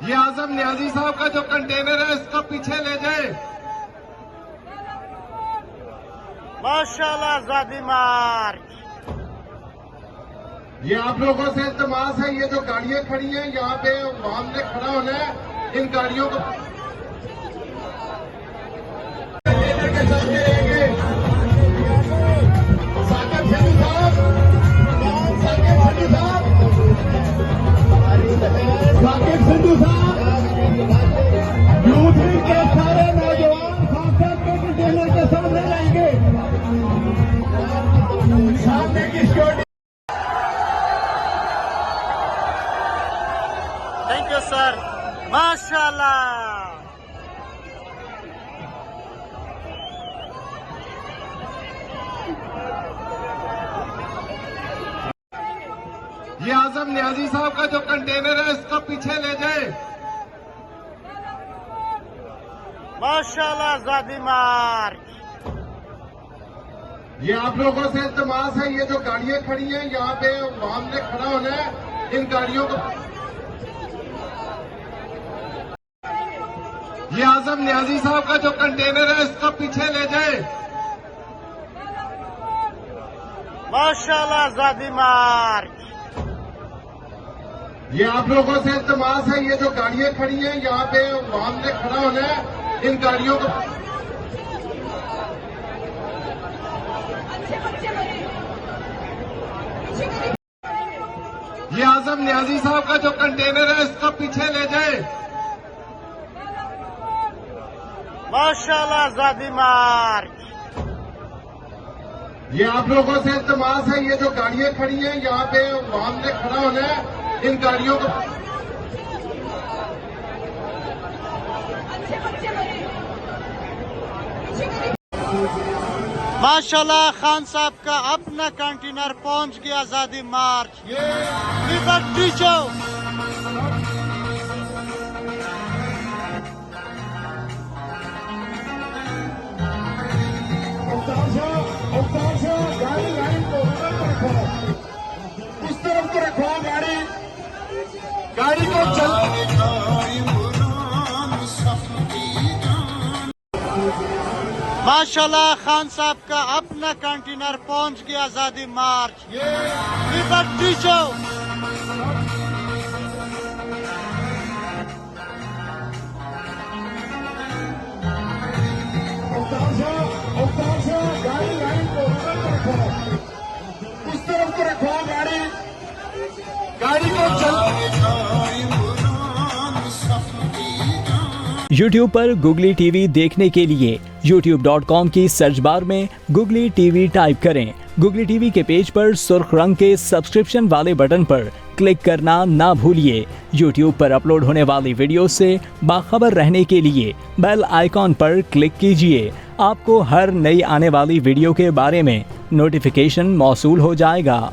ये आजम न्याजी साहब का जो कंटेनर है इसको पीछे ले जाए। माशाल्लाह आजादी मार्च। ये आप लोगों से इल्तमास है, ये जो गाड़ियां खड़ी हैं यहाँ पे वहां ने खड़ा होना है, इन गाड़ियों को लेकर के चलते रहेंगे। साकिब सिद्धू साहब, साकिब सिद्धू साहब, यूथ विंग के सारे नौजवान सांसद के कंटेनर के सामने लाएंगे। सामने की सिक्योरिटी। थैंक यू सर, माशाल्लाह। ये आजम न्याजी साहब का जो कंटेनर है इसको पीछे ले जाए। माशाल्लाह आजादी मार्च। ये आप लोगों से इल्तमास है, ये जो गाड़ियां खड़ी हैं यहाँ पे वहां ने खड़ा होना है, इन गाड़ियों को ये आजम न्याजी साहब का जो कंटेनर है इसको पीछे ले जाए। माशाल्लाह आजादी मार्च। ये आप लोगों से इल्तमास है, ये जो गाड़ियां खड़ी हैं यहाँ पे वहां ने खड़ा होना है, इन गाड़ियों को ये आजम न्याजी साहब का जो कंटेनर है इसको पीछे ले जाए। माशाल्लाह आजादी मार्च। ये आप लोगों से इल्तमास है, ये जो गाड़ियां खड़ी हैं यहाँ पे वहां ने खड़ा होना है, इन गाड़ियों को माशाल्लाह खान साहब का अपना कंटेनर पहुंच गया आजादी मार्च। लिबर्टी चौक। गाड़ी लाइन को उस तरफ को रखो, गाड़ी को चल। माशाल्लाह खान साहब का अपना कंटेनर पहुंच गया आजादी मार्च। लिबर्टी चौक। गाड़ी लाइन को उस तरफ को रखो, गाड़ी को चल। YouTube पर गुगली टीवी देखने के लिए youtube.com की सर्च बार में गुगली टीवी टाइप करें। गुगली टीवी के पेज पर सुर्ख रंग के सब्सक्रिप्शन वाले बटन पर क्लिक करना ना भूलिए। YouTube पर अपलोड होने वाली वीडियो से बाखबर रहने के लिए बेल आइकॉन पर क्लिक कीजिए। आपको हर नई आने वाली वीडियो के बारे में नोटिफिकेशन मौसूल हो जाएगा।